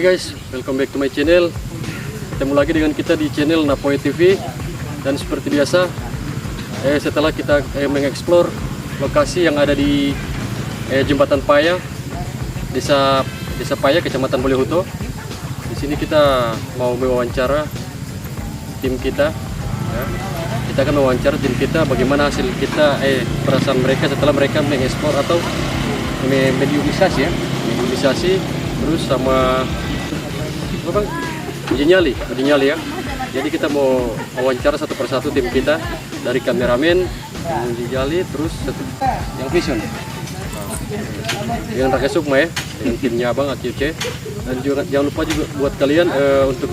guys, welcome back to my channel. Ketemu lagi dengan kita di channel Napoe TV. Dan seperti biasa, setelah kita mengeksplor lokasi yang ada di Jembatan Paya, Desa Paya, Kecamatan Bolehuto. Di sini kita mau mewawancara tim kita. Ya. Kita akan mewawancara tim kita bagaimana hasil kita, perasaan mereka setelah mereka mengeksplor atau mediumisasi ya, mediumisasi terus sama apa bang? Uji nyali ya. Jadi kita mau wawancara satu persatu tim kita, dari kameramen, yang uji nyali, terus yang vision, yang Rakyat Sukma ya, dengan timnya Abang AQC. Dan juga jangan lupa juga buat kalian untuk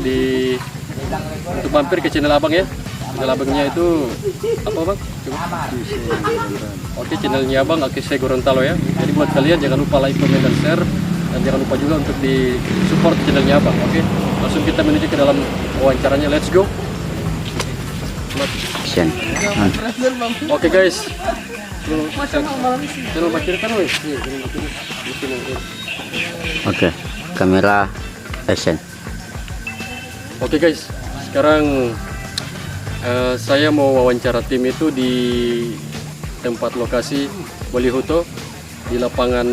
mampir ke channel Abang ya. Channel Abangnya itu apa bang? Oke, channelnya Abang AQC Gorontalo ya. Jadi buat kalian jangan lupa like, komen, dan share. Dan jangan lupa juga untuk di support channelnya Abang. Oke, langsung kita menuju ke dalam wawancaranya. Let's go. Oke guys. Oke, kamera action. Oke guys, sekarang saya mau wawancara tim itu di tempat lokasi Bolehuto, di lapangan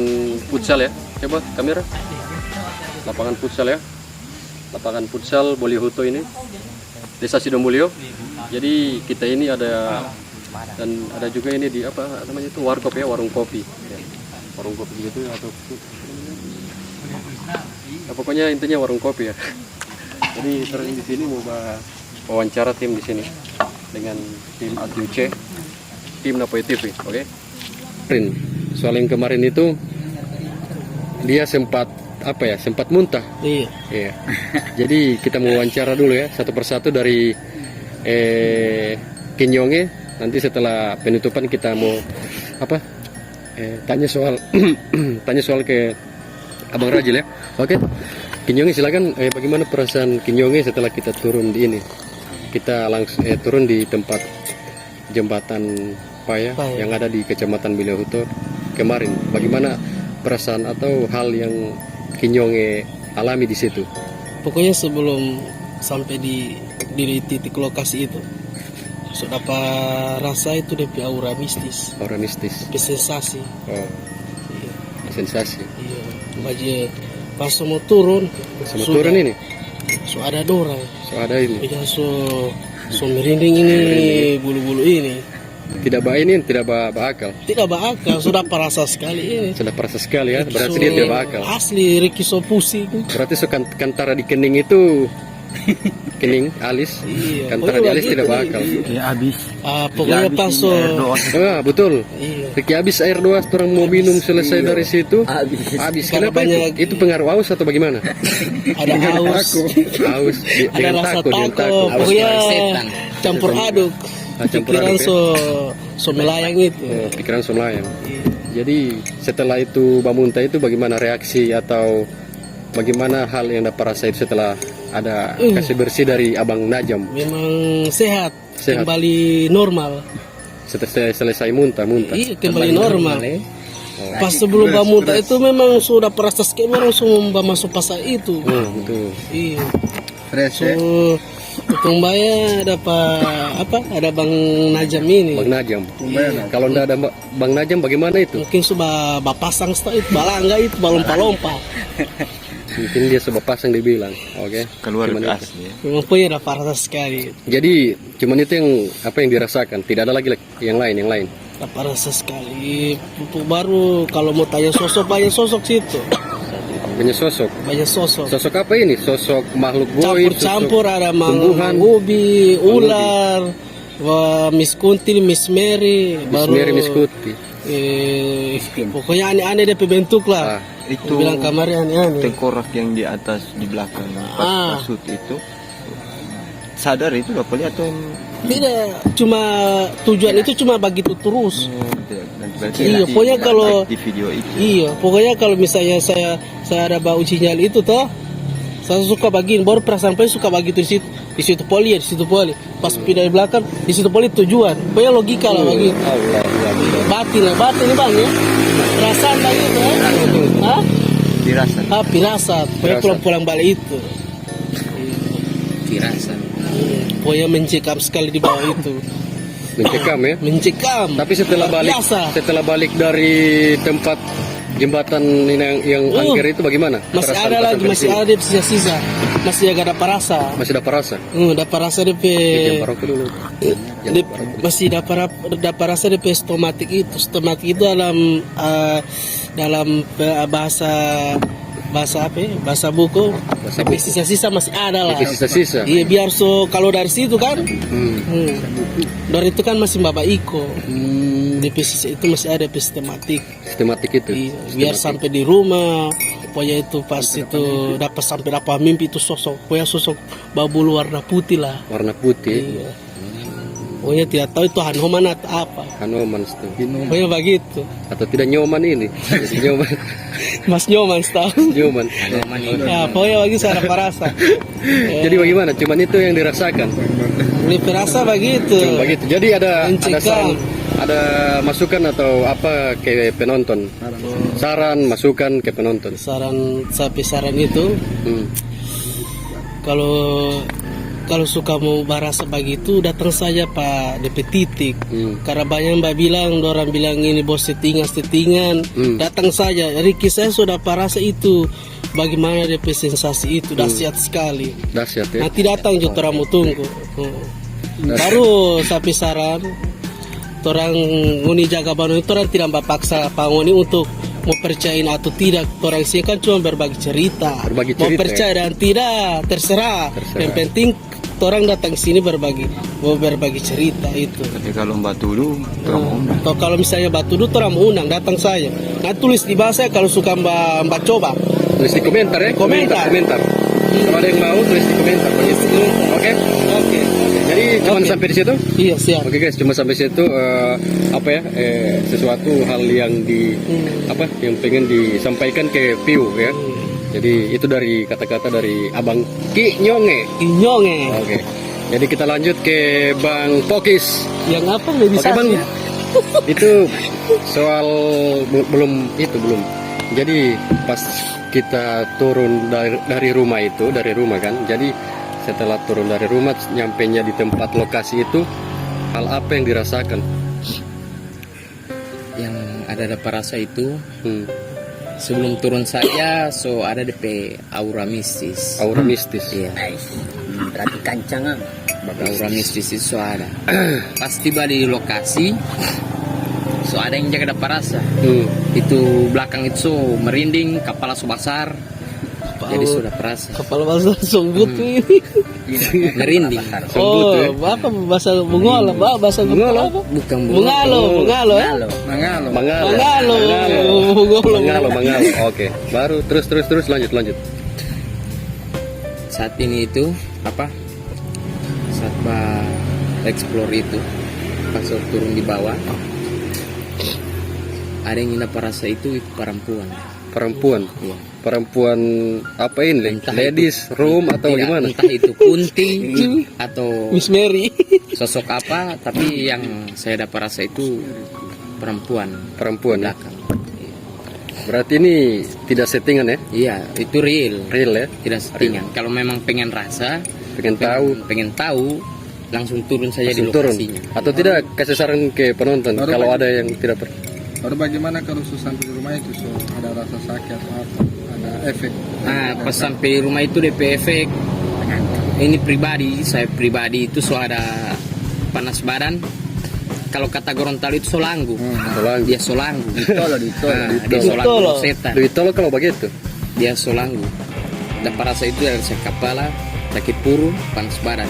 futsal ya. Coba kamera, lapangan futsal ya, lapangan futsal Bolehuto ini, Desa Sidomulyo. Jadi kita ini ada, dan ada juga ini di apa namanya itu, warkop ya, warung kopi ya. Warung kopi gitu atau ya, pokoknya intinya warung kopi ya. Jadi sekarang di sini mau wawancara tim di sini dengan tim AQC, tim Napoe TV. Oke. Soal yang kemarin itu dia sempat muntah. Iya. Jadi kita mau wawancara dulu ya, satu persatu dari Kinyonge. Nanti setelah penutupan kita mau tanya soal tanya soal ke Abang Rajil ya. Oke. Kinyonge silakan, bagaimana perasaan Kinyonge setelah kita turun di ini? Kita langsung turun di tempat Jembatan Paya yang ada di Kecamatan Bolehuto kemarin. Bagaimana perasaan atau hal yang Kinyonge alami di situ? Pokoknya sebelum sampai di titik lokasi itu, sudah dapat rasa itu DP aura mistis. Aura mistis. DP sensasi. Oh. Iya. Sensasi. Iya. Baje pas mau turun. Turun ini. So ada dorang. So ada ini. Iya, so merinding ini, bulu-bulu ini. Tidak bakal. Tidak bakal, sudah perasa sekali ini. Sudah perasa sekali ya, berarti dia tidak bakal. Asli Ricky so pusing. Berarti kantara di kening itu, kening alis, iya. Kantara di alis tidak bakal. Ya habis. Pokoknya pas so. Betul. Iya. Ricky habis air doa, orang mau minum selesai dari situ. Habis. Kenapa banyak, itu pengaruh aus atau bagaimana? Ada aus. Aus. Ada rasa takut. Pokoknya campur aduk. Pikiran so melayang itu. Pikiran so melayang. Jadi setelah itu Bamunta itu bagaimana reaksi atau bagaimana hal yang dapat rasa itu setelah ada kasih bersih dari Abang Najam? Memang sehat. Kembali normal. Setelah selesai muntah. Iya, kembali normal. Pas sebelum Bamunta itu memang sudah perasa sekali, langsung masuk pasar itu. Betul. Iya. Fresh. Tukang Baya ada Bang Najam ini. Bang Najam. Kalau tidak ada Bang Najam bagaimana itu? Mungkin sudah bapasang itu balangga itu balompa-lompa. Mungkin dia sudah pasang dibilang. Oke. Keluar asli. Memang punya ada parah sekali. Jadi cuman itu yang yang dirasakan. Tidak ada lagi yang lain. Parah sekali. Baru kalau mau tanya sosok, banyak sosok situ. Banyak sosok. Sosok apa ini? Sosok makhluk goib. Campur ada ubi, ular, Miss Kunti, Miss Mary, Miss Kunti. Pokoknya aneh-aneh dia bentuk lah. Itu bilang kamarnya aneh-aneh. Tengkorak yang di atas, di belakang pasut itu. Sadar itu gak boleh atau tidak, cuma tujuan itu cuma begitu terus. Iya, nanti pokoknya kalau di video itu. Iya, pokoknya kalau misalnya saya ada bau sinyal itu toh, saya suka bagiin, baru perasaan saya suka begitu di situ poli. Pas pindah di belakang, di situ poli tujuan. Pokoknya logika lah begitu. Allah. Batin nih bang ya. Perasaan begitu ya. Hah? Firasat. Pirasat. Pokoknya Pirasat. pulang-pulang balik itu. Firasat. Pokoknya mencekam sekali di bawah itu. Mencekam ya. Mencekam. Tapi setelah Luar balik, biasa. setelah balik dari tempat jembatan yang angker itu bagaimana? Masih Perasaan ada pas lagi, sampai masih sini? ada sisa-sisa. Masih agak dapat rasa. Masih dapat rasa. Dapat rasa DP. Jam barokah dulu. Masih dapat rasa DP stomatik itu. Stomatik itu dalam bahasa apa ya? Bahasa buku. Bahasa DP buku. sisa-sisa masih ada lah. DP sisa-sisa. Iya, biar kalau dari situ kan. Hmm. Dari itu kan masih Bapak Iko. DP sisa itu masih ada DP sistematik. Sistematik itu. Iya, biar sampai di rumah. Pokoknya itu pas itu dapat mimpi itu pokoknya sosok babulu warna putih lah. Warna putih. Iya. Pokoknya tidak tahu itu Hanoman atau apa. Hanoman itu. Pokoknya begitu. Atau tidak nyoman ini. Nyoman. Mas Nyoman tahu. Nyoman. Ya, pokoknya begitu saya dapat rasa. Jadi bagaimana? Cuman itu yang dirasakan. Lebih rasa begitu. Cuma begitu. Jadi ada Mencegah. saran, ada masukan atau apa ke penonton? Saran, masukan ke penonton. Saran itu Hmm. kalau suka mau barasa begitu datang saja Pak DP titik. Karena banyak Mbak bilang, orang bilang ini bos settingan. Datang saja. Ricky saya sudah parasa itu. Bagaimana DP sensasi itu dahsyat sekali. Dahsyat ya. Nanti datang juga orang mau tunggu. Baru sapi saran orang nguni jaga banu itu orang tidak paksa panguni untuk mau percayain atau tidak. Orang sih kan cuma berbagi cerita. Berbagi Mau cerita, percaya dan tidak terserah. Yang penting orang datang sini mau berbagi cerita itu. Tapi kalau Mbak Tudu, orang mau undang. Atau kalau misalnya Mbak Tudu orang mau undang datang saja. Nah tulis di bahasa kalau suka Mbak coba. Tulis di komentar ya. Komentar. Kalau ada yang mau tulis di komentar. Oke. Oke. Jadi cuma Oke. sampai di situ. Iya siap. Oke guys, cuma sampai situ sesuatu hal yang yang pengen disampaikan ke Piu ya. Jadi itu dari kata-kata dari Abang Ki Nyonge. Inyonge. Oke. Jadi kita lanjut ke Bang Pokis. Yang apa lebih Oke Bang. Itu soal belum. Jadi pas kita turun dari rumah kan. Jadi setelah turun dari rumah nyampenya di tempat lokasi itu, hal apa yang dirasakan? Yang ada rasa itu sebelum turun saja ada DP aura mistis. Aura mistis. Iya. Berarti kancangan. Aura mistis itu ada. Pas tiba di lokasi, ada yang jaga rasa. Itu belakang itu merinding, kepala besar. Jadi sudah perasa. Kepala bahasa sombut ini. Merinding. Oh, apa bahasa Bungolo? Bahasa Bungolo apa? Bukan Bungalo ya? Mangalo. Oke. Baru terus lanjut. Saat ini itu saat explore itu pas turun di bawah ada yang rasa itu perempuan. Iya. Perempuan apa ini? Ladies room atau Tidak, gimana? entah itu kunti atau Miss Mary. sosok apa, tapi yang saya dapat rasa itu perempuan Ya? belakang. Berarti ini tidak settingan ya? Iya, itu real Real ya? tidak settingan. Kalau memang pengen rasa, Pengen tahu, langsung turun saja di langsung turun. lokasinya. Atau tidak kasih saran ke penonton kalau ada yang tidak Baru bagaimana kalau sampai di rumah itu ada rasa sakit atau apa, ada efek? Nah, pas sampai rumah itu DP efek. Ini saya pribadi itu ada panas badan. Kalau kata Gorontalo itu solanggu. Dia solanggu. Dia solanggu setan. Duit tolong kalau begitu. Dia solanggu. Dapat rasa itu dari sakit kepala, sakit puru, panas badan.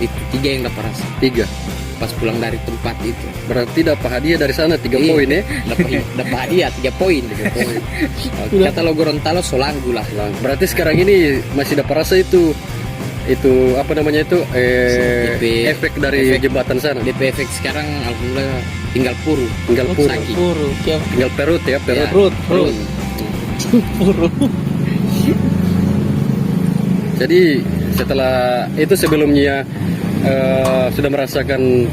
Itu 3 yang dapat rasa. 3. Pas pulang dari tempat itu. Berarti dapat hadiah dari sana 3 poin ya? Dapat hadiah 3 poin. Kata lo Gorontalo solanggu lah. Berarti sekarang ini masih dapat rasa itu apa namanya itu efek dari jembatan sana. DP efek sekarang alhamdulillah tinggal puru. Sakit. Puru, Tinggal perut ya, Ya, perut. Puru. Jadi setelah itu sebelumnya sudah merasakan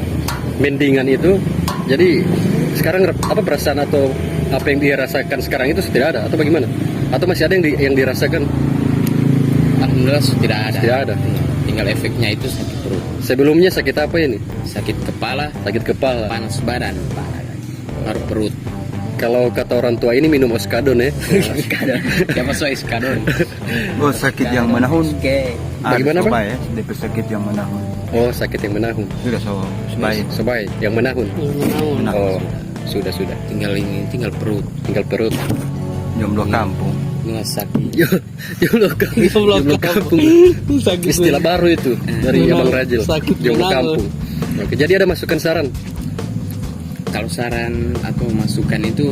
mendingan itu, jadi sekarang apa perasaan atau apa yang dia rasakan sekarang itu tidak ada atau bagaimana? Atau masih ada yang dirasakan? Alhamdulillah tidak ada. Tidak ada. Tinggal efeknya itu sakit perut, Sebelumnya sakit apa ini? sakit kepala, Sakit kepala. panas badan, baru perut. Kalau kata orang tua ini minum oskadon ya. Siapa soal iskadon? Oh, sakit yang menahun. Bagaimana, Bang? Ya, DP sakit yang menahun. Oh, sakit yang menahun. Sudah sebaik. Sebaik yang menahun. Oh, sudah. Tinggal perut. Tinggal perut. Jomblo kampung. Nggak sakit. Jomblo kampung. Sakit Istilah baru itu dari Memang Abang Rajil. sakit Jomblo menahun. kampung. Oke, jadi ada masukan saran. Kalau saran atau masukan itu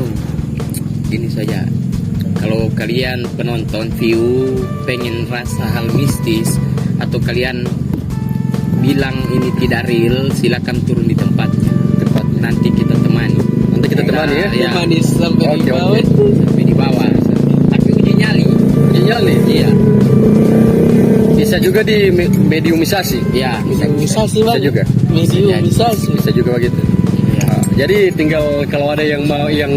ini saja. Kalau kalian penonton view pengen rasa hal mistis atau kalian bilang ini tidak real, silakan turun di tempatnya. Nanti kita temani. Nanti kita temani ya. Ya, Manis sampai di Oke, bawah. sampai di bawah. Tapi uji nyali. Nyali. Iya. Bisa juga di mediumisasi. Iya. Mediumisasi bang. Bisa juga. Mediumisasi. Bisa juga begitu. Iya. Jadi tinggal kalau ada yang mau yang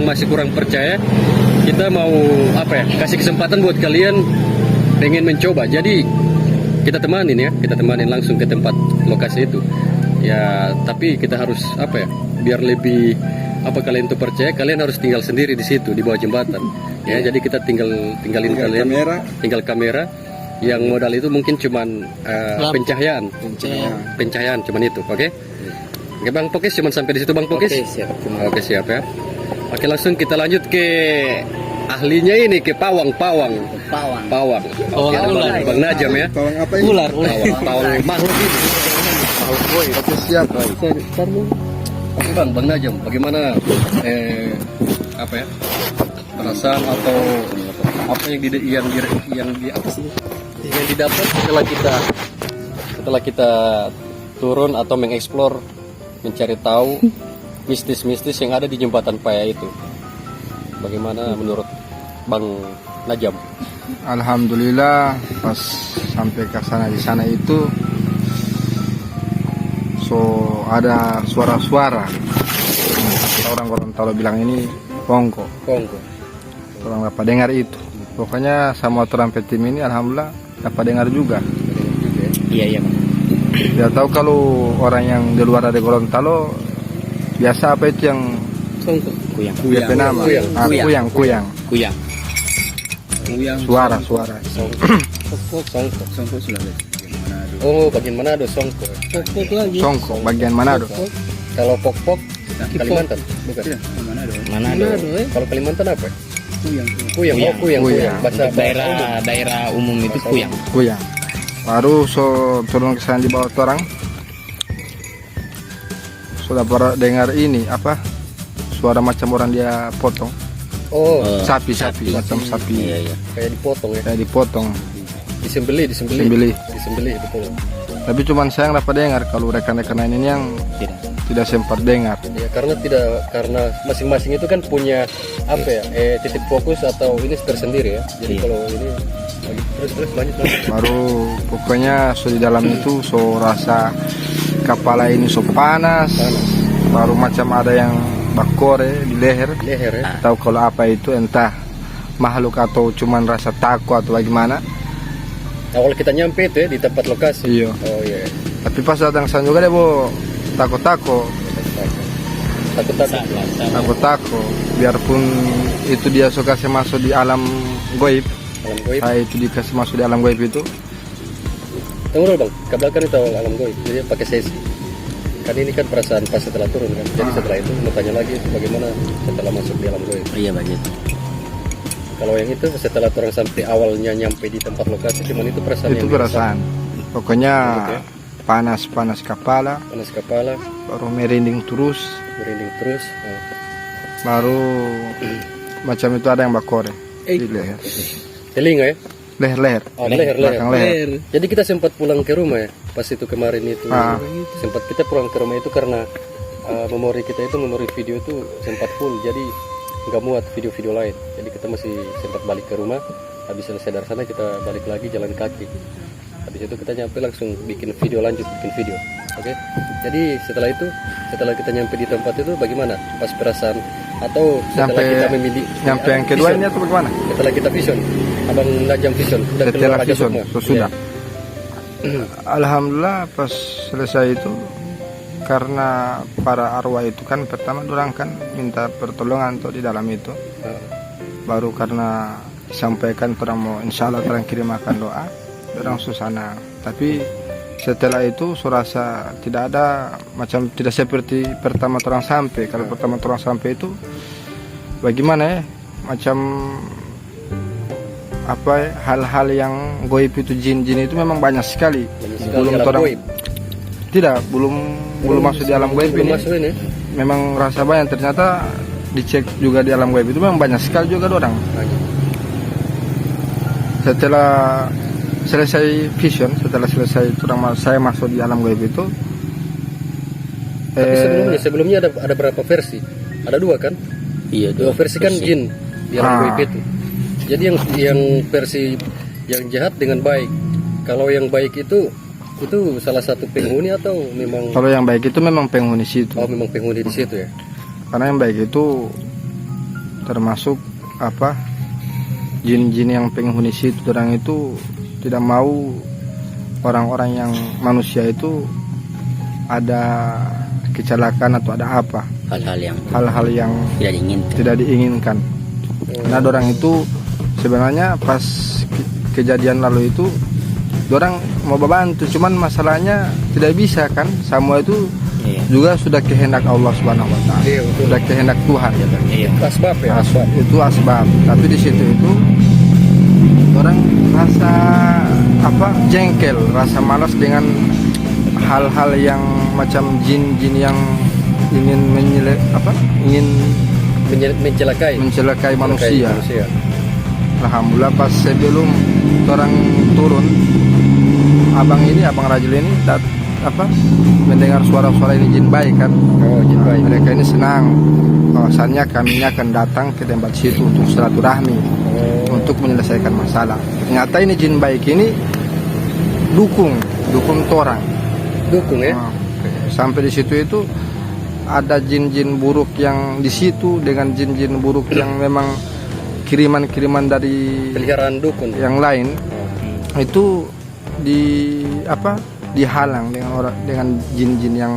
masih kurang percaya, kita mau kasih kesempatan buat kalian pengen mencoba. Jadi kita temanin langsung ke tempat lokasi itu. Ya, tapi kita harus biar lebih kalian tuh percaya, kalian harus tinggal sendiri di situ di bawah jembatan. Ya, jadi kita tinggalin kalian tinggal kamera. Yang modal itu mungkin cuman pencahayaan cuman itu, oke? Oke Bang Pokes, cuman sampai di situ Bang Pokes. Oke, siap. Oke, siap ya. Oke, langsung kita lanjut ke ahlinya ini, ke pawang. Pawang Oke, ada ular. Bang Najam ya. Pawang apa ini? Ular. Pawang makhluk ini. Makhluk koi. Oke, siap. Oke Bang Najam, bagaimana perasaan atau apa yang didapat setelah kita turun atau mengeksplor, mencari tahu mistis-mistis yang ada di jembatan Paya itu. Bagaimana menurut Bang Najam? Alhamdulillah pas sampai ke sana di sana itu ada suara-suara. Orang Gorontalo bilang ini pongko. Orang dapat dengar itu. Pokoknya sama orang tim ini alhamdulillah dapat dengar juga. Iya, Bang. Tidak tahu kalau orang yang di luar dari Gorontalo biasa apa itu yang Kuyang. DP nama? Kuyang. Suara. Oh, bagian Manado, Songko. Songko, bagian Manado. Kalau Pok-Pok, Kalimantan, bukan? Manado. Kalau Kalimantan apa? Kuyang. Bahasa Daerah umum itu kuyang. Kuyang. Baru turun ke sana di bawah orang. Sudah pernah dengar ini suara macam orang dia potong. Oh, Sapi, macam sapi. Iya. kayak dipotong ya. Kayak dipotong. Disembelih. Disembelih. Betul. Tapi cuman saya dapat dengar kalau rekan-rekan lain ini yang tidak sempat dengar. Ya, karena masing-masing itu kan punya titik fokus atau ini tersendiri ya. Jadi kalau ini terus lanjut. Baru pokoknya di dalam itu rasa kepala ini panas. Baru macam ada yang bakore di leher ya. tahu kalau apa itu, entah makhluk atau cuman rasa takut atau bagaimana. Awal kita nyampe itu ya di tempat lokasi. Iya. Oh iya. Tapi pas datang sana juga deh takut biarpun itu dia suka masuk di alam goib. Alam goib. Saya itu dikasih masuk di alam goib itu. Tunggu dulu Bang, kabelkan itu alam goib. Jadi pakai sesi. Kan ini kan perasaan pas setelah turun kan. Jadi setelah itu mau tanya lagi bagaimana setelah masuk di alam goib. Iya, begitu. Kalau yang itu setelah orang sampai awalnya nyampe di tempat lokasi, cuman itu perasaan Itu yang perasaan. Pokoknya Oke. panas kepala, panas kepala, baru merinding terus, merinding terus. Oh. baru macam itu ada yang bakore di leher. Telinga ya? Leher. Oh, leher. Belakang leher. Jadi kita sempat pulang ke rumah ya, pas itu kemarin itu. Sempat kita pulang ke rumah itu karena memori video itu sempat full, jadi nggak muat video-video lain. Jadi kita masih sempat balik ke rumah. Habis selesai dari sana kita balik lagi jalan kaki. Habis itu kita nyampe langsung bikin video. Oke. Jadi setelah kita nyampe di tempat itu bagaimana? Pas perasaan atau setelah Sampai- kita memilih Nyampe yang kedua vision? ini atau bagaimana? Setelah kita vision, Abang Najam vision dan Setelah keluar aja vision, semua. sudah. Iya. Alhamdulillah pas selesai itu, karena para arwah itu kan pertama orang kan minta pertolongan tuh di dalam itu. Baru karena disampaikan orang mau insya Allah orang kirimkan doa, orang susana. Tapi setelah itu saya rasa tidak ada macam tidak seperti pertama orang sampai. Kalau pertama orang sampai itu bagaimana ya, macam apa ya, hal-hal yang goib itu, jin-jin itu memang banyak sekali. Belum orang tidak belum masuk di alam goib belum ini. masuk ini. Memang rasa banyak, ternyata dicek juga di alam goib itu memang banyak sekali juga orang. Setelah selesai vision, setelah selesai saya masuk di alam goib itu. Tapi sebelumnya ada berapa versi? Ada 2 kan? Iya, 2 versi kan jin di alam goib itu. Jadi yang versi yang jahat dengan baik. Kalau yang baik itu salah satu penghuni atau memang Kalau yang baik itu memang penghuni situ. memang penghuni di situ ya? Karena yang baik itu termasuk apa, jin-jin yang penghuni situ. Orang itu tidak mau orang-orang yang manusia itu ada kecelakaan atau ada apa, hal-hal yang tidak diinginkan. Nah, orang itu sebenarnya pas kejadian lalu itu orang mau membantu, cuman masalahnya tidak bisa kan, semua itu juga sudah kehendak Allah Subhanahu wa taala. Iya, betul. Sudah kehendak Tuhan. Asbab ya, asbab. Itu asbab. Tapi di situ itu orang rasa apa, jengkel, rasa malas dengan hal-hal yang macam jin-jin yang ingin mencelakai manusia. Alhamdulillah pas sebelum orang turun, abang Rajul ini mendengar suara-suara ini jin baik kan. Oh, jin baik. Mereka ini senang bahwasannya kami akan datang ke tempat situ untuk silaturahmi, untuk menyelesaikan masalah. Ternyata ini jin baik ini dukung orang. Dukung ya. Sampai di situ itu ada jin-jin buruk yang di situ dengan jin-jin buruk yang memang kiriman-kiriman dari Peliharaan dukun. yang lain itu dihalang dengan jin-jin yang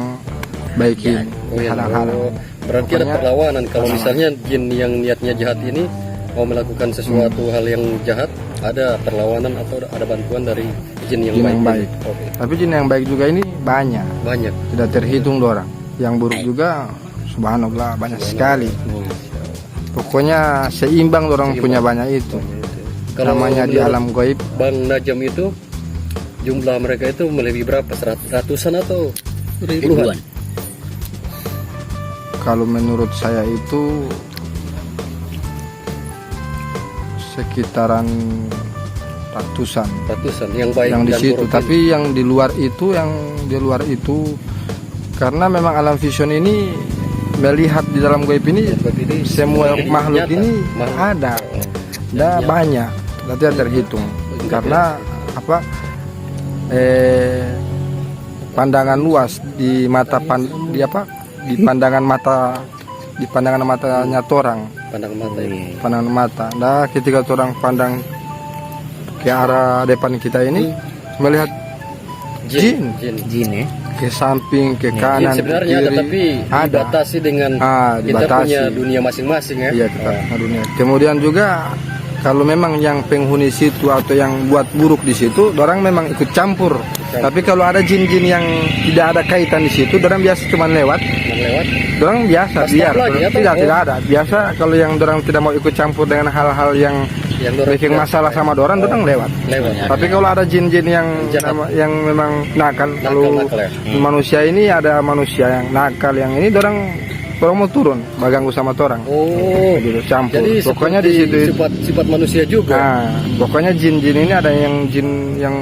baik ini. Dihalang-halang. Berarti ada perlawanan. Kalau misalnya jin yang niatnya jahat ini mau melakukan sesuatu hal yang jahat, ada perlawanan atau ada bantuan dari jin yang baik. Oke. Tapi jin yang baik juga ini banyak, tidak terhitung orang. Yang buruk juga subhanallah banyak sekali. Pokoknya seimbang orang punya banyak itu. Kalau Namanya di alam gaib. Bang Najam itu jumlah mereka itu melebihi berapa? Ratusan atau puluhan? Kalau menurut saya itu sekitaran ratusan yang baik yang di dan situ. buruk. Tapi yang di luar itu karena memang alam vision ini melihat di dalam gaib ini semua makhluk nyata. ini ada, banyak, tidak terhitung. Karena pandangan luas di pandangan matanya orang. Pandangan mata ini. Pandangan mata. Nah, ketika orang pandang ke arah depan kita ini melihat jin ya. ke samping, ke kanan, ke Sebenarnya kiri, ada, tapi dibatasi dengan kita dibatasi. punya dunia masing-masing ya. Iya, kita punya dunia. Kemudian juga kalau memang yang penghuni situ atau yang buat buruk di situ, orang memang ikut campur. Tapi kalau ada jin-jin yang tidak ada kaitan di situ, orang biasa cuma lewat. Orang biasa biar tidak ada. Biasa kalau yang orang tidak mau ikut campur dengan hal-hal yang bikin masalah sama orang lewat. Tapi kalau ada jin-jin yang memang nakal, kalau ya. manusia ini ada manusia yang nakal, yang ini orang mau turun, baganggu sama orang. Gitu, campur. Jadi pokoknya di situ sifat manusia juga. Nah, pokoknya jin-jin ini ada yang jin yang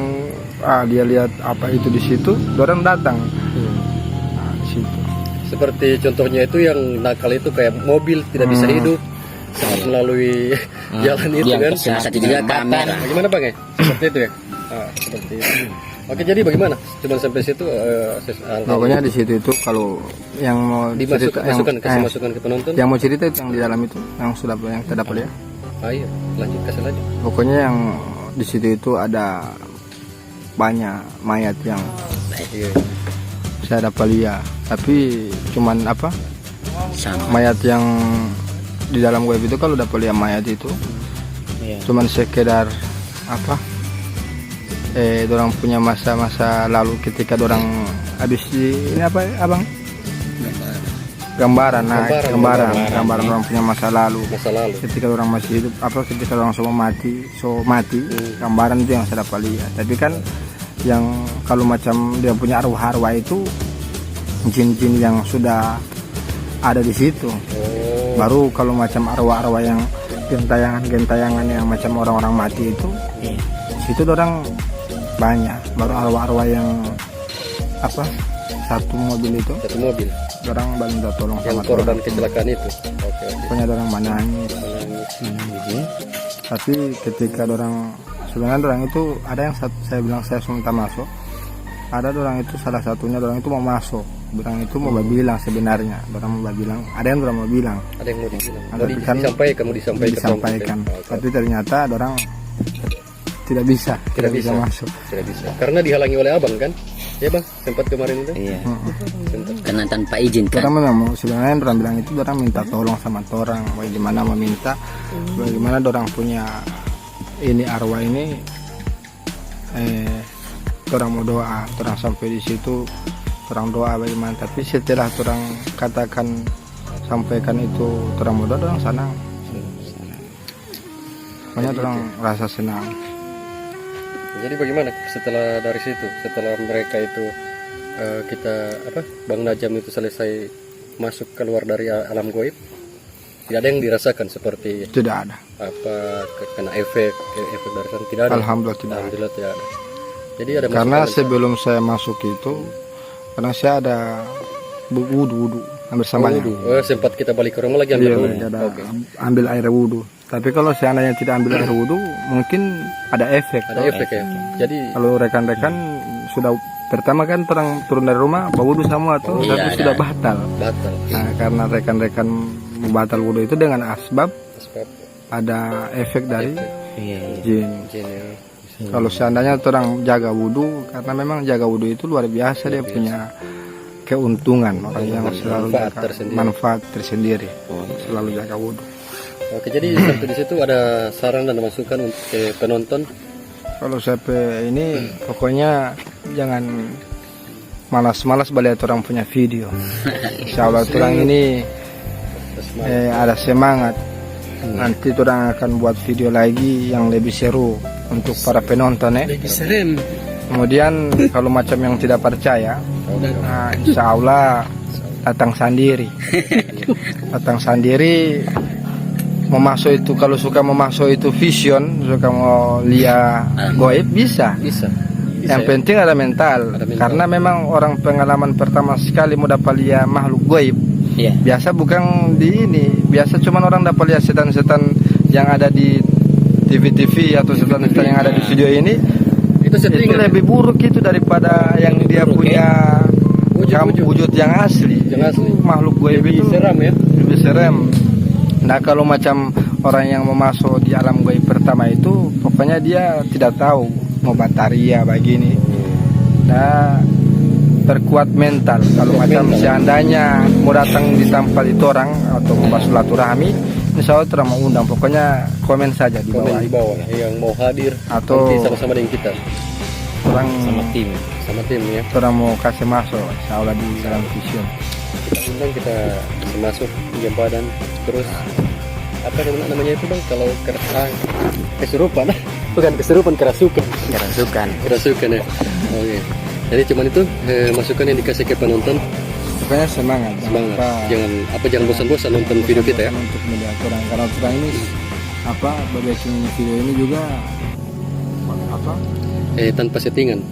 dia lihat apa itu di situ, orang datang. Nah, di situ. Seperti contohnya itu yang nakal itu kayak mobil tidak bisa hidup saat melalui jalan itu kan. Satu juga kamera. Gimana Bang ya? Seperti itu ya. Seperti itu. Oke, jadi bagaimana? Cuma sampai situ Pokoknya di situ itu kalau yang mau cerita, kasih masukan ke penonton. yang mau cerita itu yang di dalam itu, yang sudah yang terdapat ya. Ayo, lanjut kasih lanjut. Pokoknya yang di situ itu ada banyak mayat yang saya dapat lihat, tapi cuman apa? Mayat yang di dalam web itu kalau dapat lihat mayat itu cuman sekedar apa? Dorang punya masa-masa lalu ketika dorang habis ini apa abang? Gambaran orang punya masa lalu ketika orang masih hidup, apa ketika orang semua mati gambaran itu yang saya dapat lihat. Tapi kan yang kalau macam dia punya arwah-arwah itu jin-jin yang sudah ada di situ. Baru kalau macam arwah-arwah yang gentayangan yang macam orang-orang mati itu situ orang banyak. Baru arwah-arwah yang apa satu mobil orang minta tolong yang sama korban orang. kecelakaan itu. Oke. Pokoknya orang menangis. Tapi ketika orang sebenarnya orang itu ada yang saya bilang saya minta masuk. Ada orang itu salah satunya orang itu mau masuk. Orang itu mau bilang sebenarnya. Orang mau bilang. Ada yang orang mau bilang. Ada yang mau dibilang. Ada kan disampaikan. Tapi ternyata orang tidak bisa masuk. Tidak bisa. Karena dihalangi oleh abang kan? Ya bang, sempat kemarin itu. Iya. Karena tanpa izin kan. Orang memang sebenarnya orang bilang itu orang minta tolong sama orang, bagaimana meminta, bagaimana orang punya ini arwah ini, orang mau doa, orang sampai di situ, orang doa bagaimana. Tapi setelah orang katakan sampaikan itu orang mau doa, orang senang. Pokoknya orang rasa senang. Jadi bagaimana setelah dari situ, setelah mereka itu kita Bang Najam itu selesai masuk keluar dari alam goib, tidak ada yang dirasakan seperti tidak ada kena efek dari sana, tidak ada. Alhamdulillah tidak ada. Jadi ada karena sebelum saya masuk itu karena saya ada wudu bersamanya. Sempat kita balik ke rumah lagi ambil wudu. Ambil air wudu. Tapi kalau seandainya tidak ambil air wudu, mungkin ada efek. Ada efek ya. Jadi kalau rekan-rekan sudah pertama kan orang turun dari rumah bawa wudu semua tuh, tapi sudah batal. Nah, karena rekan-rekan membatal wudu itu dengan asbab ada efek dari jin. Kalau seandainya orang jaga wudu, karena memang jaga wudu itu luar biasa, dia punya keuntungan, orang yang selalu manfaat tersendiri selalu jaga wudu. Oke, jadi sampai di situ ada saran dan masukan untuk penonton. Kalau sampai ini pokoknya jangan malas-malas balik orang punya video. Insya Allah orang ini ada semangat. Nanti orang akan buat video lagi yang lebih seru untuk para penonton Lebih serem. Kemudian kalau macam yang tidak percaya, nah, insya Allah datang sendiri. Datang sendiri. Mau masuk itu, kalau suka mau masuk itu vision, suka mau lihat goib bisa. Yang penting ada mental. Karena memang orang pengalaman pertama sekali mau dapat lihat makhluk goib. Biasa bukan di ini, biasa cuma orang dapat lihat setan-setan yang ada di TV-TV atau setan-setan yang ada di video ini. Itu lebih buruk itu daripada yang dia punya wujud yang asli. Itu makhluk goib itu seram ya. Lebih serem. Nah kalau macam orang yang mau masuk di alam gaib pertama itu pokoknya dia tidak tahu mau bataria begini. Nah perkuat mental. Kalau macam seandainya mau datang di tempat itu orang atau mau silaturahmi, insya Allah terus mau undang. Pokoknya komen saja di bawah. Yang mau hadir atau nanti sama-sama dengan kita. Orang sama tim ya. Orang mau kasih masuk, insya Allah di dalam vision. Kita undang, kita masuk di badan. Terus apa namanya itu bang, kalau kesurupan, bukan kesurupan, kerasukan ya. Oke. Jadi cuman itu masukan yang dikasih ke penonton. Pokoknya semangat. Jangan bosan-bosan nonton video kita ya. Untuk melihat orang, karena orang ini berbagi video ini juga tanpa settingan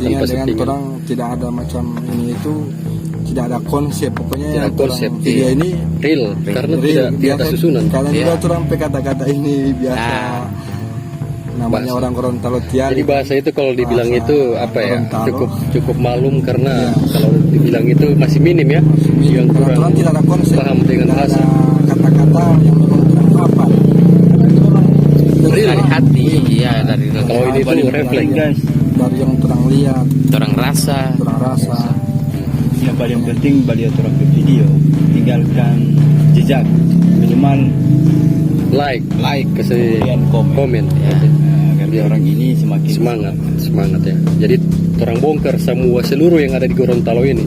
dengan orang tidak ada macam ini itu. Tidak ada konsep, pokoknya tidak konsep video ini real karena tidak ada susunan. Kalian tidak orang kata-kata ini biasa namanya orang Gorontalo Tiali. Jadi bahasa itu kalau dibilang Bahasa itu apa ya? Gorontalo. Cukup malum karena kalau dibilang itu masih minim ya. Yang kurang Orang tidak ada konsep, paham dengan tidak bahasa. ada kata-kata yang memang kurang apa. Karena itu orang Dari hati, ya dari Kalau ini tuh refleks. dari yang kurang lihat, orang rasa. kurang rasa. Yang paling penting beliau turun ke video, tinggalkan jejak minimal Like, kasih kemudian komen. komen. Agar dia orang ini semakin Semangat ya. Jadi orang bongkar semua seluruh yang ada di Gorontalo ini.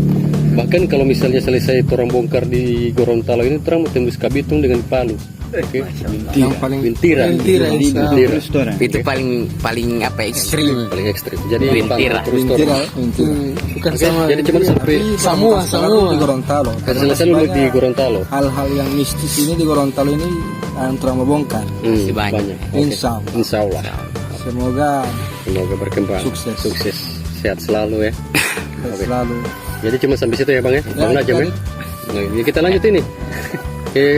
Bahkan kalau misalnya selesai orang bongkar di Gorontalo ini, orang mau tembus Kabitung dengan Palu. Oke. Yang paling Bintira. terus orang. Itu paling apa ekstrim. Paling ekstrim. Jadi Bintira. terus Bintira, orang. Bintira. Bukan Oke, sama. jadi cuma sampai Semua. di Gorontalo. selesai dulu di Gorontalo. Hal-hal yang mistis ini di Gorontalo ini antara membongkar. Hmm, banyak. Oke. Insya Allah. Insya Allah. Semoga Semoga berkembang. Sukses. Sehat selalu ya. Oke. selalu. Jadi cuma sampai situ ya Bang ya. Bang Ya, Najam ya. Nah, ya kita lanjut ini.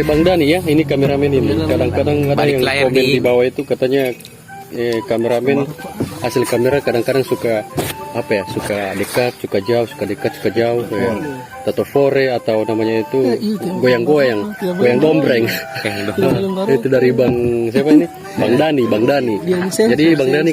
Bang Dani ya, ini kameramen ini. Kadang-kadang ada Balik yang layar komen di- di bawah itu katanya kameramen hasil kamera kadang-kadang suka apa ya, suka dekat, suka jauh, suka dekat, suka jauh. Ya. Tato fore atau namanya itu goyang-goyang, goyang dombreng. Itu dari Bang siapa ini? Bang Dani. Jadi Bang Dani,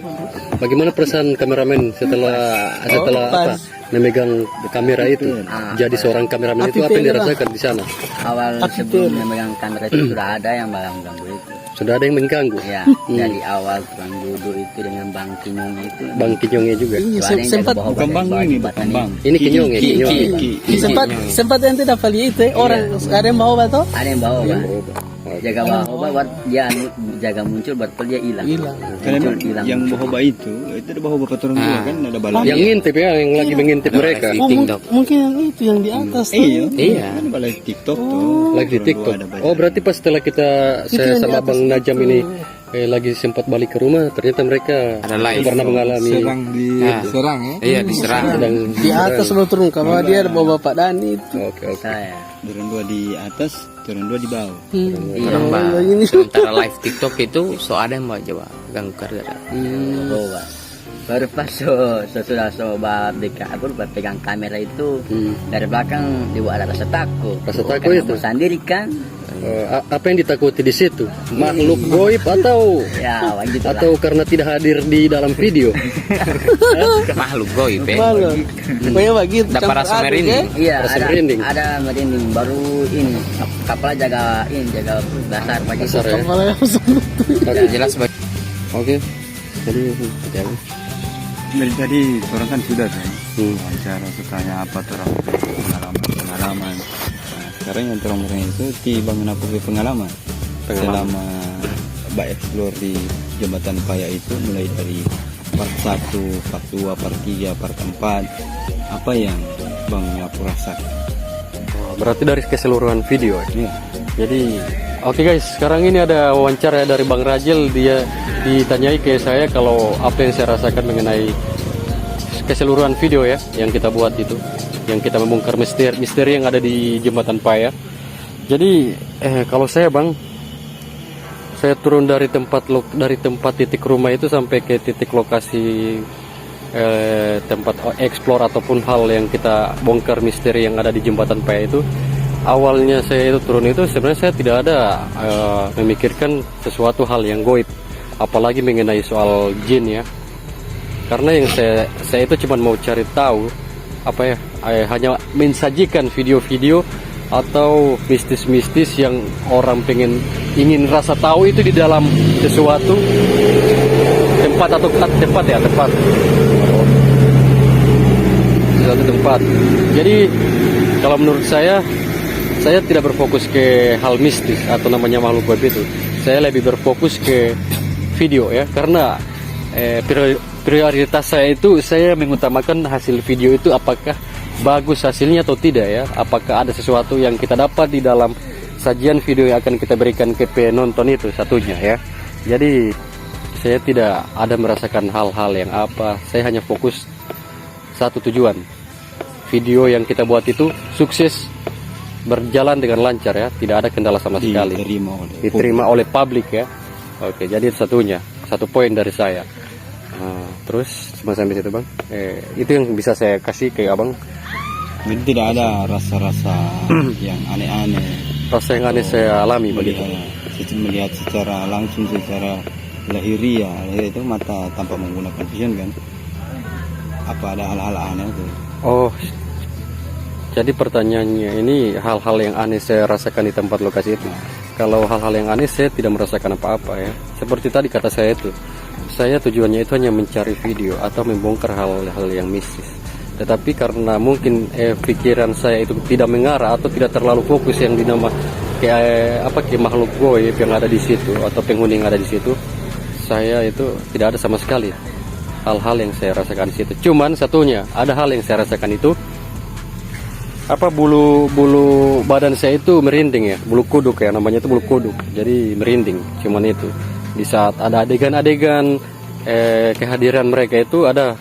bagaimana perasaan kameramen setelah apa memegang kamera itu? Jadi seorang kameramen itu apa yang dirasakan di sana? Awal sebelum memegang kamera itu sudah ada yang mengganggu itu. Sudah ada yang mengganggu? Ya, dari awal tukang duduk itu dengan Bang Kinyongnya itu. Bang Kinyongnya juga. Iya, Ada yang sempat jaga Bukan bang bawa ini, jembatan bukan bang. Ini Kinyongnya. sempat ente dapat lihat itu orang ada yang bawa batu. Ada yang bawa, Bang. Jaga bawa buat dia jaga muncul buat dia hilang. Karena Muncul hilang. yang bahoba itu ada bahoba turun dua kan ada balai. Yang ngintip ya, yang lagi mengintip mereka. Mungkin yang itu yang di atas. Iya. Kan balai TikTok tuh. Lagi di Turun TikTok. dua ada balai. Oh berarti pas setelah saya sama Bang Najam ini lagi sempat balik ke rumah, ternyata mereka Ada live. pernah mengalami Serang di Serang ya. Iya diserang. sedang Di atas lo turun ke bawah dia ada bawa Bapak Dani itu. Oke. Saya. Turun dua di atas, turun dua di bawah. Orang bah. Sementara live TikTok itu ada yang mau coba ganggu karya. Bawa. Baru pas sudah sobat dekat aku pegang kamera itu dari belakang dia ada rasa takut. Rasa takut Karena itu? aku sendiri kan. Apa yang ditakuti di situ? Makhluk goib Ya, gitu lah. atau karena tidak hadir di dalam video? Makhluk goib ya. Malu. Pokoknya begitu. Dapat rasa merinding. Iya, Rasa ada merinding. ada merinding. Baru ini kapal jaga dasar pagi. Dasar ya. Kepala yang Oke, jelas bagi Oke. Jadi ya. Dari tadi orang kan sudah kan wawancara sukanya apa orang pengalaman. Nah, sekarang yang orang itu di bangun apa pengalaman selama Mbak explore di Jembatan Paya itu mulai dari part 1, part 2, part 3, part 4 apa yang Bang Nyapu rasakan? Berarti dari keseluruhan video ya. Iya. Jadi oke guys, sekarang ini ada wawancara dari Bang Rajil. Dia ditanyai ke saya kalau apa yang saya rasakan mengenai keseluruhan video ya yang kita buat itu, yang kita membongkar misteri yang ada di Jembatan Paya. Jadi kalau saya Bang, saya turun dari tempat titik rumah itu sampai ke titik lokasi tempat explore ataupun hal yang kita bongkar misteri yang ada di Jembatan Paya itu. Awalnya saya itu turun itu sebenarnya saya tidak ada memikirkan sesuatu hal yang goib, apalagi mengenai soal jin ya. Karena yang saya itu cuma mau cari tahu apa ya, hanya mensajikan video-video atau mistis-mistis yang orang ingin rasa tahu itu di dalam sesuatu tempat atau tempat suatu tempat. Jadi kalau menurut saya tidak berfokus ke hal mistis atau namanya makhluk goib itu. Saya lebih berfokus ke video ya, karena prioritas saya itu saya mengutamakan hasil video itu apakah bagus hasilnya atau tidak ya, apakah ada sesuatu yang kita dapat di dalam sajian video yang akan kita berikan ke penonton itu satunya ya. Jadi saya tidak ada merasakan hal-hal yang apa, saya hanya fokus satu tujuan, video yang kita buat itu sukses, berjalan dengan lancar ya, tidak ada kendala sama sekali, diterima oleh publik ya. Oke, jadi satunya satu poin dari saya. Terus cuma sampai situ bang. Itu yang bisa saya kasih ke abang. Jadi tidak ada rasa-rasa yang aneh-aneh. Rasa yang aneh saya alami begitu. Melihat secara langsung, secara lahiriah itu mata tanpa menggunakan vision kan. Apa ada hal-hal aneh itu? Oh, jadi pertanyaannya ini hal-hal yang aneh saya rasakan di tempat lokasi itu. Kalau hal-hal yang aneh saya tidak merasakan apa-apa ya. Seperti tadi kata saya itu, saya tujuannya itu hanya mencari video atau membongkar hal-hal yang mistis. Tetapi karena mungkin pikiran saya itu tidak mengarah atau tidak terlalu fokus yang dinama kayak makhluk goib yang ada di situ atau penghuni yang ada di situ, saya itu tidak ada sama sekali hal-hal yang saya rasakan di situ. Cuman satunya ada hal yang saya rasakan itu bulu badan saya itu merinding ya, bulu kuduk ya, namanya itu bulu kuduk. Jadi merinding. Cuman itu di saat ada adegan-adegan kehadiran mereka itu ada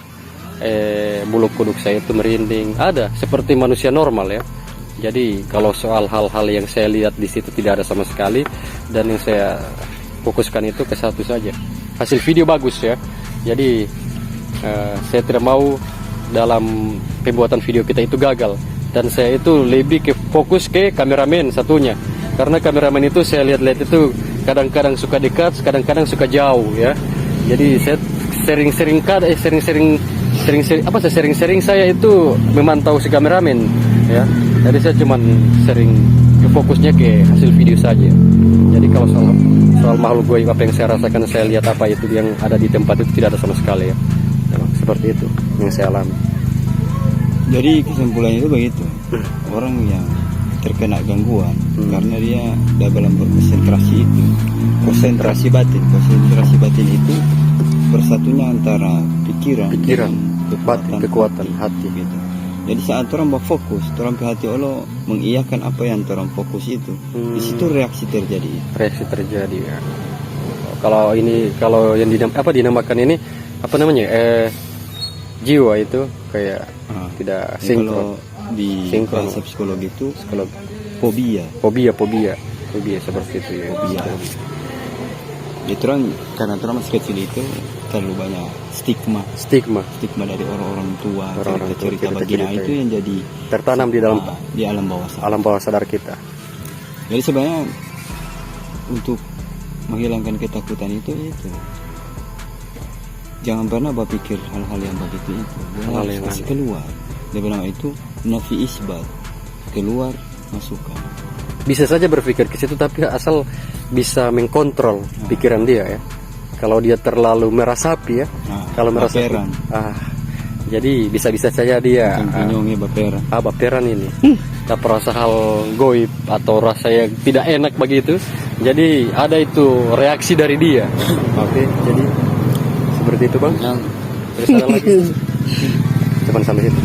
bulu kuduk saya itu merinding. Ada seperti manusia normal ya. Jadi kalau soal hal-hal yang saya lihat di situ tidak ada sama sekali, dan yang saya fokuskan itu ke satu saja, hasil video bagus ya. Jadi saya tidak mau dalam pembuatan video kita itu gagal, dan saya itu lebih fokus ke kameramen satunya, karena kameramen itu saya lihat-lihat itu kadang-kadang suka dekat, kadang-kadang suka jauh ya. Jadi saya sering-sering saya itu memantau si kameramen ya. Jadi saya cuman sering fokusnya ke hasil video saja. Jadi kalau soal makhluk goib apa yang saya rasakan, saya lihat apa itu yang ada di tempat itu tidak ada sama sekali ya. Seperti itu yang saya alami. Jadi kesimpulannya itu begitu. Orang yang terkena gangguan karena dia dalam berkonsentrasi itu, konsentrasi batin itu bersatunya antara pikiran batin, kekuatan hati gitu. Jadi saat orang berfokus, orang ke hati Allah mengiyakan apa yang orang fokus itu, di situ reaksi terjadi ya. Kalau yang dinamakan ini apa namanya jiwa itu kayak tidak sinkron. Kalau di bahasa psikologi itu fobia seperti itu ya. Fobia. Itu karena orang masih kecil itu terlalu banyak stigma dari orang-orang tua, cerita baginda itu yang jadi tertanam di alam bawah sadar kita. Jadi sebenarnya untuk menghilangkan ketakutan itu jangan pernah berpikir hal-hal yang begitu itu. Hal yang masih keluar. Dia bilang itu nafi isbat, keluar masukkan. Bisa saja berpikir ke situ, tapi asal bisa mengkontrol pikiran dia ya. Kalau dia terlalu merasapi ya, kalau merasapi, jadi bisa-bisa saja dia baperan ini. Tak rasa hal goib atau rasa yang tidak enak begitu. Jadi ada itu reaksi dari dia. Oke, jadi seperti itu bang. Terus ada lagi. Cuman sampai situ.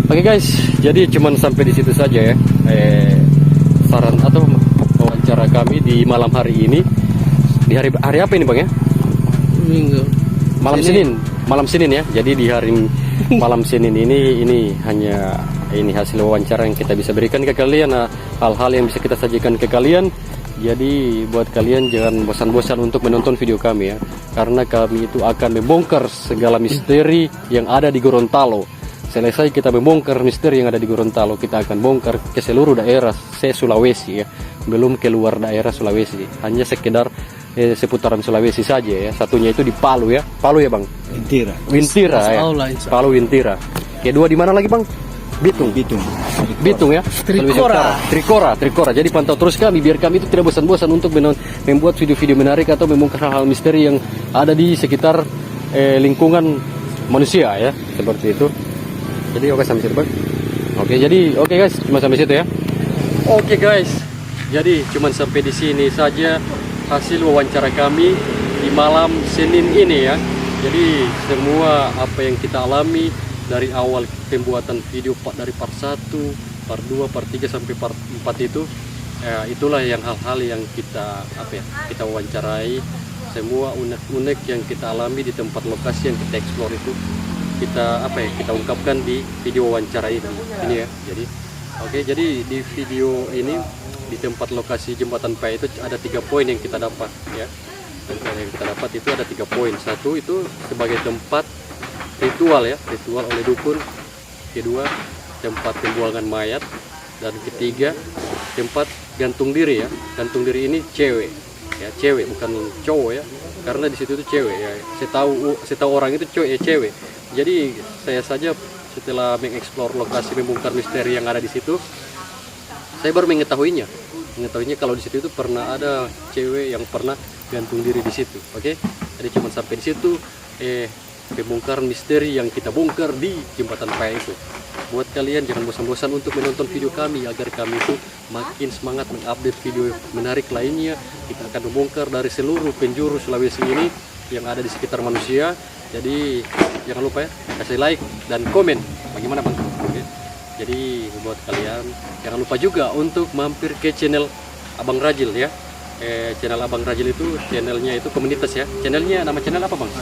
Oke guys, jadi cuman sampai di situ saja ya. Saran atau wawancara kami di malam hari ini. Di hari apa ini bang ya? Minggu. Malam Senin ya. Jadi di hari malam Senin ini hanya hasil wawancara yang kita bisa berikan ke kalian, hal-hal yang bisa kita sajikan ke kalian. Jadi buat kalian jangan bosan-bosan untuk menonton video kami ya, karena kami itu akan membongkar segala misteri yang ada di Gorontalo. Selesai kita membongkar misteri yang ada di Gorontalo, kita akan bongkar ke seluruh daerah Sulawesi ya, belum keluar daerah Sulawesi, hanya sekedar seputaran Sulawesi saja ya. Satunya itu di Palu ya, bang. Wintira ya. Palu Wintira. Kedua di mana lagi bang? Bitung ya. Trikora. Jadi pantau terus kami biar kami itu tidak bosan-bosan untuk membuat video-video menarik atau membongkar hal-hal misteri yang ada di sekitar lingkungan manusia ya, seperti itu. Jadi oke sampai situ bang. Oke guys, cuma sampai situ ya. Oke guys, jadi cuma sampai di sini saja hasil wawancara kami di malam Senin ini ya. Jadi semua apa yang kita alami dari awal pembuatan video dari part 1, part 2, part 3 sampai part 4 itu itulah yang hal-hal yang kita kita wawancarai, semua unek-unek yang kita alami di tempat lokasi yang kita explore itu kita ungkapkan di video wawancara ini ya. Jadi di video ini di tempat lokasi Jembatan Paya itu ada 3 poin yang kita dapat ya. Dan yang kita dapat itu ada 3 poin. Satu itu sebagai tempat ritual ya, ritual oleh dukun. Kedua, tempat pembuangan mayat. Dan ketiga, tempat gantung diri ya. Gantung diri ini cewek ya, cewek bukan cowok ya, karena di situ itu cewek ya. Saya tahu orang itu cowok ya, cewek. Jadi saya saja setelah mengeksplor lokasi membongkar misteri yang ada di situ, saya baru mengetahuinya kalau di situ itu pernah ada cewek yang pernah gantung diri di situ. Oke, jadi cuma sampai di situ pembongkaran misteri yang kita bongkar di Jembatan Paya itu. Buat kalian jangan bosan-bosan untuk menonton video kami agar kami itu makin semangat mengupdate video menarik lainnya. Kita akan membongkar dari seluruh penjuru Sulawesi ini yang ada di sekitar manusia. Jadi jangan lupa ya, kasih like dan komen bagaimana Bang. Oke. Jadi buat kalian jangan lupa juga untuk mampir ke channel Abang Rajil ya. Channel Abang Rajil itu channelnya itu komunitas ya. Channelnya nama channel apa Bang?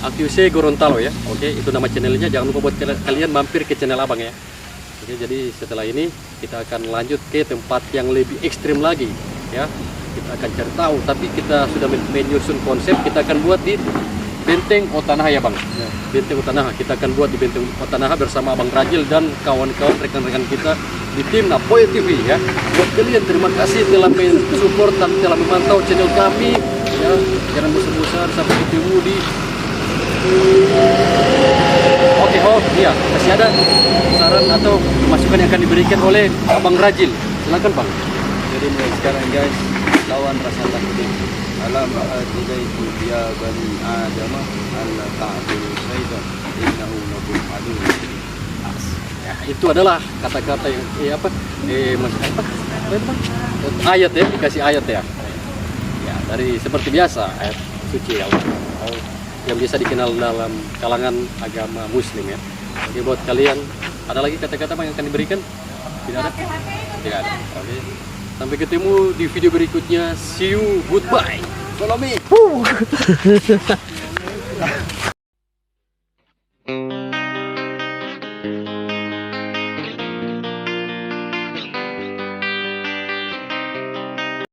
AQC Gorontalo ya. Oke, itu nama channelnya. Jangan lupa buat kalian mampir ke channel Abang ya. Oke, jadi setelah ini kita akan lanjut ke tempat yang lebih ekstrim lagi ya. Kita akan cari tahu, tapi kita sudah menyusun konsep. Kita akan buat di Benteng Otanaha ya Bang. Ya. Benteng Otanaha. Kita akan buat di Benteng Otanaha bersama Abang Rajil dan kawan-kawan rekan-rekan kita di tim Napoy TV ya. Buat kalian terima kasih telah mensupport dan telah memantau channel kami ya. Jangan bosan-bosan, sampai ketemu di Oke, iya, masih ada saran atau masukan yang akan diberikan oleh Abang Rajil. Silakan Bang. Jadi mulai sekarang guys, lawan rasa takut. Alam itu ya bani Adam alla ta'budu syaitan innahu lakum aduwwun. Ya, itu adalah kata-kata yang ayat ya, dikasih ayat ya. Ya, dari seperti biasa ayat suci ya Allah. Yang biasa dikenal dalam kalangan agama Muslim ya. Oke, buat kalian ada lagi kata-kata yang akan diberikan? Tidak ada? Tidak ada. Oke. Sampai ketemu di video berikutnya. See you, goodbye. Follow me.